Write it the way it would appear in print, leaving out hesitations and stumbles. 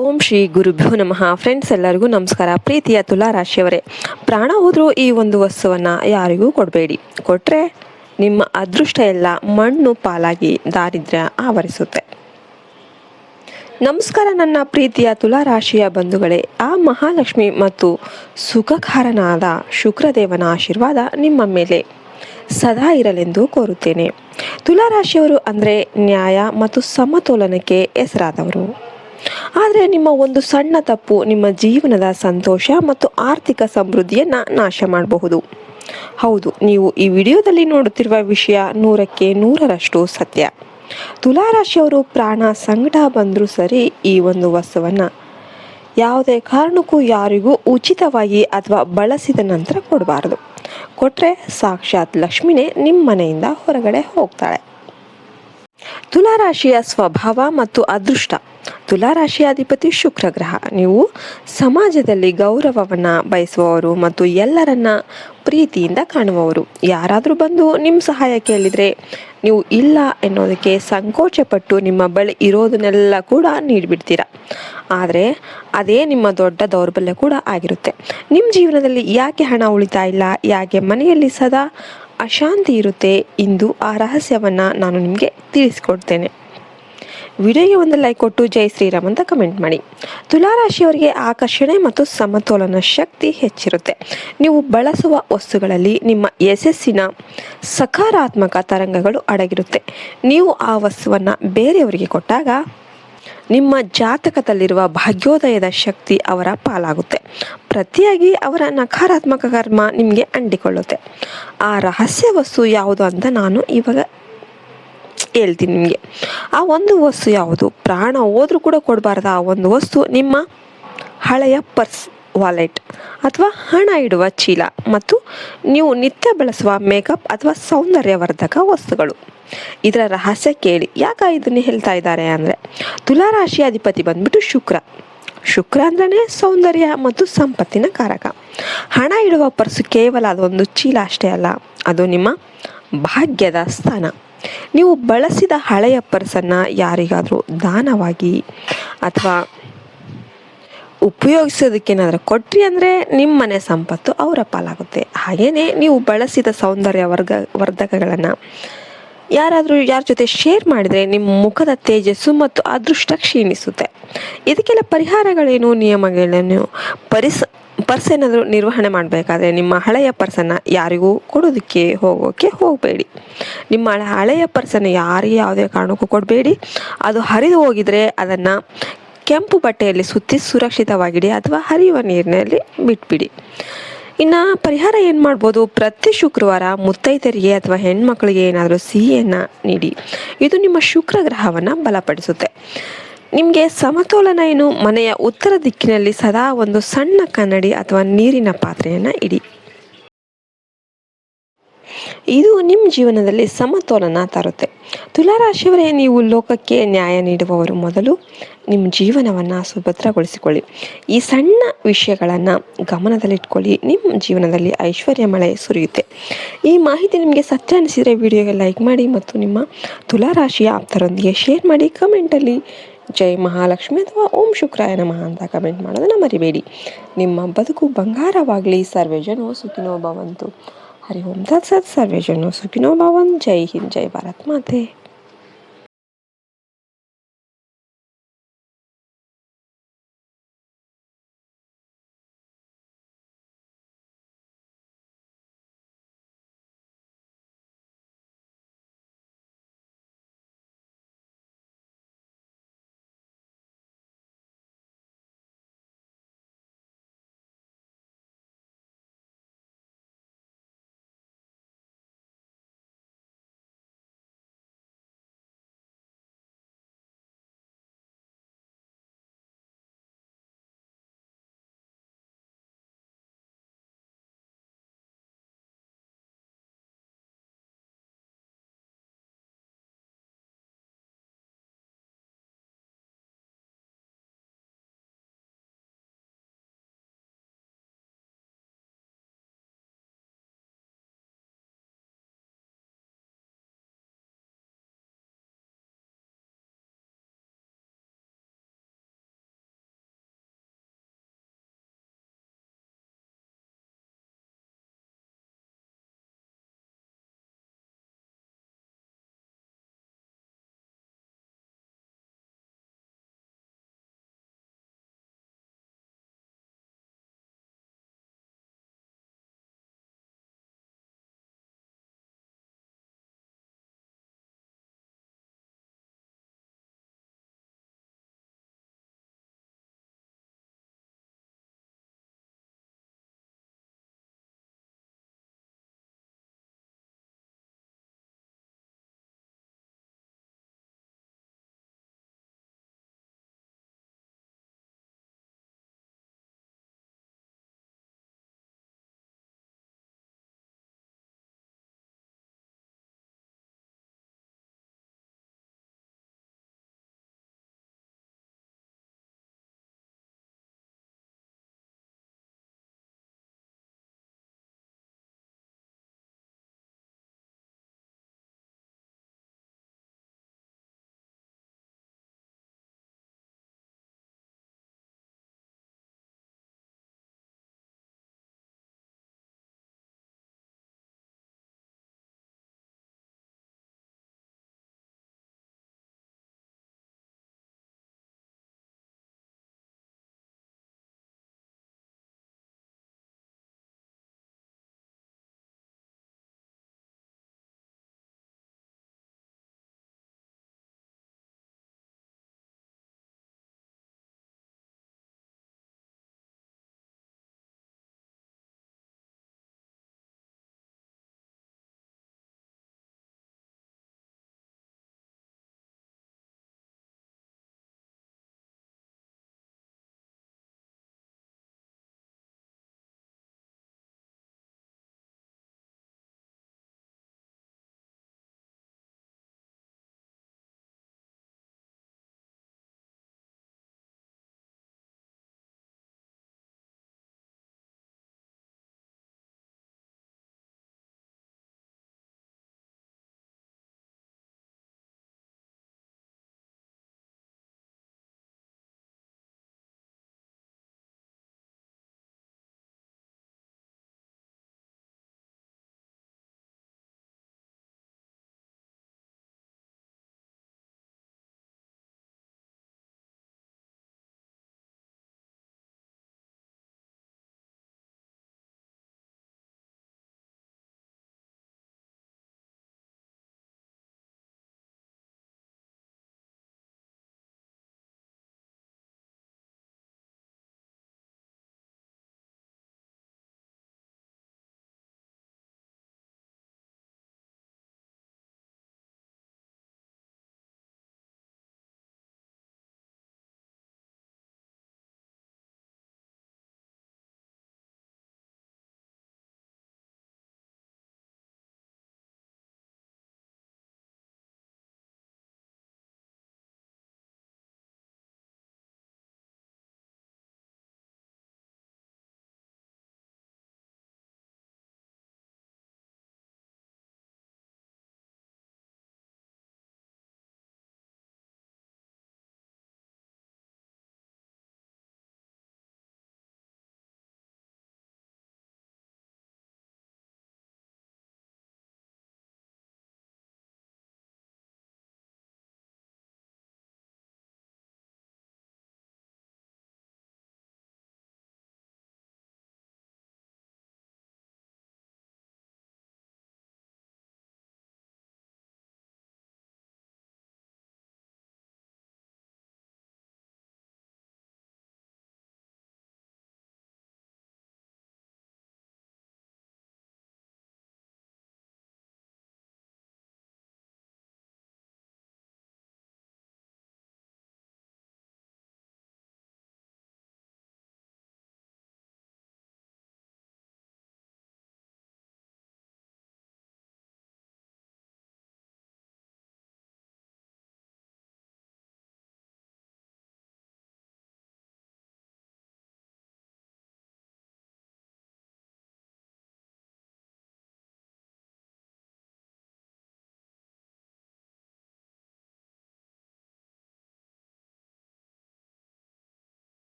ಓಂ ಶ್ರೀ ಗುರುಭ್ಯೋ ನಮಃ. ಫ್ರೆಂಡ್ಸ್, ಎಲ್ಲರಿಗೂ ನಮಸ್ಕಾರ. ಪ್ರೀತಿಯ ತುಲಾ ರಾಶಿಯವರೇ, ಪ್ರಾಣ ಹೋದರೂ ಈ ಒಂದು ವಸ್ತುವನ್ನು ಯಾರಿಗೂ ಕೊಡಬೇಡಿ. ಕೊಟ್ಟರೆ ನಿಮ್ಮ ಅದೃಷ್ಟ ಎಲ್ಲ ಮಣ್ಣು ಪಾಲಾಗಿ ದಾರಿದ್ರ್ಯ ಆವರಿಸುತ್ತೆ. ನಮಸ್ಕಾರ ನನ್ನ ಪ್ರೀತಿಯ ತುಲಾ ರಾಶಿಯ ಬಂಧುಗಳೇ. ಆ ಮಹಾಲಕ್ಷ್ಮಿ ಮತ್ತು ಸುಖಕಾರನಾದ ಶುಕ್ರದೇವನ ಆಶೀರ್ವಾದ ನಿಮ್ಮ ಮೇಲೆ ಸದಾ ಇರಲೆಂದು ಕೋರುತ್ತೇನೆ. ತುಲಾ ರಾಶಿಯವರು ಅಂದರೆ ನ್ಯಾಯ ಮತ್ತು ಸಮತೋಲನಕ್ಕೆ ಹೆಸರಾದವರು. ಆದರೆ ನಿಮ್ಮ ಒಂದು ಸಣ್ಣ ತಪ್ಪು ನಿಮ್ಮ ಜೀವನದ ಸಂತೋಷ ಮತ್ತು ಆರ್ಥಿಕ ಸಮೃದ್ಧಿಯನ್ನು ನಾಶ ಮಾಡಬಹುದು. ಹೌದು, ನೀವು ಈ ವಿಡಿಯೋದಲ್ಲಿ ನೋಡುತ್ತಿರುವ ವಿಷಯ 100ಕ್ಕೆ 100ರಷ್ಟು ಸತ್ಯ. ತುಲಾರಾಶಿಯವರು ಪ್ರಾಣ ಸಂಕಟ ಬಂದರೂ ಸರಿ ಈ ಒಂದು ವಸ್ತುವನ್ನು ಯಾವುದೇ ಕಾರಣಕ್ಕೂ ಯಾರಿಗೂ ಉಚಿತವಾಗಿ ಅಥವಾ ಬಳಸಿದ ನಂತರ ಕೊಡಬಾರದು. ಕೊಟ್ಟರೆ ಸಾಕ್ಷಾತ್ ಲಕ್ಷ್ಮಿನೇ ನಿಮ್ಮ ಮನೆಯಿಂದ ಹೊರಗಡೆ ಹೋಗ್ತಾಳೆ. ತುಲಾರಾಶಿಯ ಸ್ವಭಾವ ಮತ್ತು ಅದೃಷ್ಟ. ತುಲಾರಾಶಿಯ ಅಧಿಪತಿ ಶುಕ್ರ ಗ್ರಹ. ನೀವು ಸಮಾಜದಲ್ಲಿ ಗೌರವವನ್ನು ಬಯಸುವವರು ಮತ್ತು ಎಲ್ಲರನ್ನ ಪ್ರೀತಿಯಿಂದ ಕಾಣುವವರು. ಯಾರಾದರೂ ಬಂದು ನಿಮ್ಮ ಸಹಾಯ ಕೇಳಿದರೆ ನೀವು ಇಲ್ಲ ಎನ್ನೋದಕ್ಕೆ ಸಂಕೋಚಪಟ್ಟು ನಿಮ್ಮ ಬಳಿ ಇರೋದನ್ನೆಲ್ಲ ಕೂಡ ನೀಡಿಬಿಡ್ತೀರ. ಆದರೆ ಅದೇ ನಿಮ್ಮ ದೊಡ್ಡ ದೌರ್ಬಲ್ಯ ಕೂಡ ಆಗಿರುತ್ತೆ. ನಿಮ್ಮ ಜೀವನದಲ್ಲಿ ಯಾಕೆ ಹಣ ಉಳಿತಾ ಇಲ್ಲ, ಯಾಕೆ ಮನೆಯಲ್ಲಿ ಸದಾ ಅಶಾಂತಿ ಇರುತ್ತೆ, ಇಂದು ಆ ರಹಸ್ಯವನ್ನು ನಾನು ನಿಮಗೆ ತಿಳಿಸ್ಕೊಡ್ತೇನೆ. ವಿಡಿಯೋಗೆ ಒಂದು ಲೈಕ್ ಕೊಟ್ಟು ಜೈ ಶ್ರೀರಾಮ್ ಅಂತ ಕಮೆಂಟ್ ಮಾಡಿ. ತುಲಾರಾಶಿಯವರಿಗೆ ಆಕರ್ಷಣೆ ಮತ್ತು ಸಮತೋಲನ ಶಕ್ತಿ ಹೆಚ್ಚಿರುತ್ತೆ. ನೀವು ಬಳಸುವ ವಸ್ತುಗಳಲ್ಲಿ ನಿಮ್ಮ ಯಶಸ್ಸಿನ ಸಕಾರಾತ್ಮಕ ತರಂಗಗಳು ಅಡಗಿರುತ್ತೆ. ನೀವು ಆ ವಸ್ತುವನ್ನು ಬೇರೆಯವರಿಗೆ ಕೊಟ್ಟಾಗ ನಿಮ್ಮ ಜಾತಕದಲ್ಲಿರುವ ಭಾಗ್ಯೋದಯದ ಶಕ್ತಿ ಅವರ ಪಾಲಾಗುತ್ತೆ. ಪ್ರತಿಯಾಗಿ ಅವರ ನಕಾರಾತ್ಮಕ ಕರ್ಮ ನಿಮಗೆ ಅಂಟಿಕೊಳ್ಳುತ್ತೆ. ಆ ರಹಸ್ಯ ವಸ್ತು ಯಾವುದು ಅಂತ ನಾನು ಇವಾಗ ಹೇಳ್ತೀನಿ ನಿಮಗೆ. ಆ ಒಂದು ವಸ್ತು ಯಾವುದು? ಪ್ರಾಣ ಹೋದ್ರೂ ಕೂಡ ಕೊಡಬಾರ್ದು. ಆ ಒಂದು ವಸ್ತು ನಿಮ್ಮ ಹಳೆಯ ಪರ್ಸ್, ವಾಲೆಟ್ ಅಥವಾ ಹಣ ಇಡುವ ಚೀಲ ಮತ್ತು ನೀವು ನಿತ್ಯ ಬಳಸುವ ಮೇಕಪ್ ಅಥವಾ ಸೌಂದರ್ಯವರ್ಧಕ ವಸ್ತುಗಳು. ಇದರ ರಹಸ್ಯ ಕೇಳಿ. ಯಾಕೆ ಇದನ್ನು ಹೇಳ್ತಾ ಇದ್ದಾರೆ ಅಂದರೆ, ತುಲಾರಾಶಿಯ ಅಧಿಪತಿ ಬಂದ್ಬಿಟ್ಟು ಶುಕ್ರ. ಶುಕ್ರ ಅಂದ್ರೆ ಸೌಂದರ್ಯ ಮತ್ತು ಸಂಪತ್ತಿನ ಕಾರಕ. ಹಣ ಇಡುವ ಪರ್ಸು ಕೇವಲ ಅದೊಂದು ಚೀಲ ಅಷ್ಟೇ ಅಲ್ಲ, ಅದು ನಿಮ್ಮ ಭಾಗ್ಯದ ಸ್ಥಾನ. ನೀವು ಬಳಸಿದ ಹಳೆಯ ಪರ್ಸನ್ನು ಯಾರಿಗಾದರೂ ದಾನವಾಗಿ ಅಥವಾ ಉಪಯೋಗಿಸೋದಕ್ಕೇನಾದರೂ ಕೊಟ್ರಿ ಅಂದರೆ ನಿಮ್ಮ ಮನೆ ಸಂಪತ್ತು ಅವರ ಪಾಲಾಗುತ್ತೆ. ಹಾಗೆಯೇ ನೀವು ಬಳಸಿದ ಸೌಂದರ್ಯ ವರ್ಧಕಗಳನ್ನು ಯಾರ ಜೊತೆ ಶೇರ್ ಮಾಡಿದರೆ ನಿಮ್ಮ ಮುಖದ ತೇಜಸ್ಸು ಮತ್ತು ಅದೃಷ್ಟ ಕ್ಷೀಣಿಸುತ್ತೆ. ಇದಕ್ಕೆಲ್ಲ ಪರಿಹಾರಗಳೇನು, ನಿಯಮಗಳೇನು? ಪರ್ಸ್ ಏನಾದರೂ ನಿರ್ವಹಣೆ ಮಾಡಬೇಕಾದ್ರೆ ನಿಮ್ಮ ಹಳೆಯ ಪರ್ಸನ್ನು ಯಾರಿಗೂ ಕೊಡೋದಕ್ಕೆ ಹೋಗಬೇಡಿ. ನಿಮ್ಮ ಹಳೆಯ ಪರ್ಸನ್ನು ಯಾರಿಗೆ ಯಾವುದೇ ಕಾರಣಕ್ಕೂ ಕೊಡಬೇಡಿ. ಅದು ಹರಿದು ಹೋಗಿದರೆ ಅದನ್ನು ಕೆಂಪು ಬಟ್ಟೆಯಲ್ಲಿ ಸುತ್ತಿ ಸುರಕ್ಷಿತವಾಗಿಡಿ ಅಥವಾ ಹರಿಯುವ ನೀರಿನಲ್ಲಿ ಬಿಟ್ಬಿಡಿ. ಇನ್ನು ಪರಿಹಾರ ಏನು ಮಾಡ್ಬೋದು? ಪ್ರತಿ ಶುಕ್ರವಾರ ಮುತ್ತೈದರಿಗೆ ಅಥವಾ ಹೆಣ್ಮಕ್ಳಿಗೆ ಏನಾದರೂ ಸಿಹಿಯನ್ನು ನೀಡಿ. ಇದು ನಿಮ್ಮ ಶುಕ್ರ ಗ್ರಹವನ್ನು ಬಲಪಡಿಸುತ್ತೆ. ನಿಮಗೆ ಸಮತೋಲನ ಏನು? ಮನೆಯ ಉತ್ತರ ದಿಕ್ಕಿನಲ್ಲಿ ಸದಾ ಒಂದು ಸಣ್ಣ ಕನ್ನಡಿ ಅಥವಾ ನೀರಿನ ಪಾತ್ರೆಯನ್ನು ಇಡಿ. ಇದು ನಿಮ್ಮ ಜೀವನದಲ್ಲಿ ಸಮತೋಲನ ತರುತ್ತೆ. ತುಲಾರಾಶಿಯವರೇ, ನೀವು ಲೋಕಕ್ಕೆ ನ್ಯಾಯ ನೀಡುವವರು. ಮೊದಲು ನಿಮ್ಮ ಜೀವನವನ್ನು ಸುಭದ್ರಗೊಳಿಸಿಕೊಳ್ಳಿ. ಈ ಸಣ್ಣ ವಿಷಯಗಳನ್ನು ಗಮನದಲ್ಲಿಟ್ಕೊಳ್ಳಿ. ನಿಮ್ಮ ಜೀವನದಲ್ಲಿ ಐಶ್ವರ್ಯ ಮಳೆ ಸುರಿಯುತ್ತೆ. ಈ ಮಾಹಿತಿ ನಿಮಗೆ ಸತ್ಯ ಅನಿಸಿದರೆ ವಿಡಿಯೋಗೆ ಲೈಕ್ ಮಾಡಿ ಮತ್ತು ನಿಮ್ಮ ತುಲಾರಾಶಿಯ ಆಪ್ತರೊಂದಿಗೆ ಶೇರ್ ಮಾಡಿ. ಕಮೆಂಟಲ್ಲಿ ಜೈ ಮಹಾಲಕ್ಷ್ಮಿ ಅಥವಾ ಓಂ ಶುಕ್ರಾಯ ನಮಃ ಅಂತ ಕಮೆಂಟ್ ಮಾಡೋದನ್ನು ಮರಿಬೇಡಿ. ನಿಮ್ಮ ಬದುಕು ಬಂಗಾರವಾಗಲಿ. ಸರ್ವೇ ಜನೋ ಸುಖಿನೋ ಭವಂತು. ಹರಿ ಓಂ ತತ್ಸತ್. ಸರ್ವೇ ಜನೋ ಸುಖಿನೋ ಭವಂತು. ಜೈ ಹಿಂದ್, ಜೈ ಭಾರತ್ ಮಾತೆ.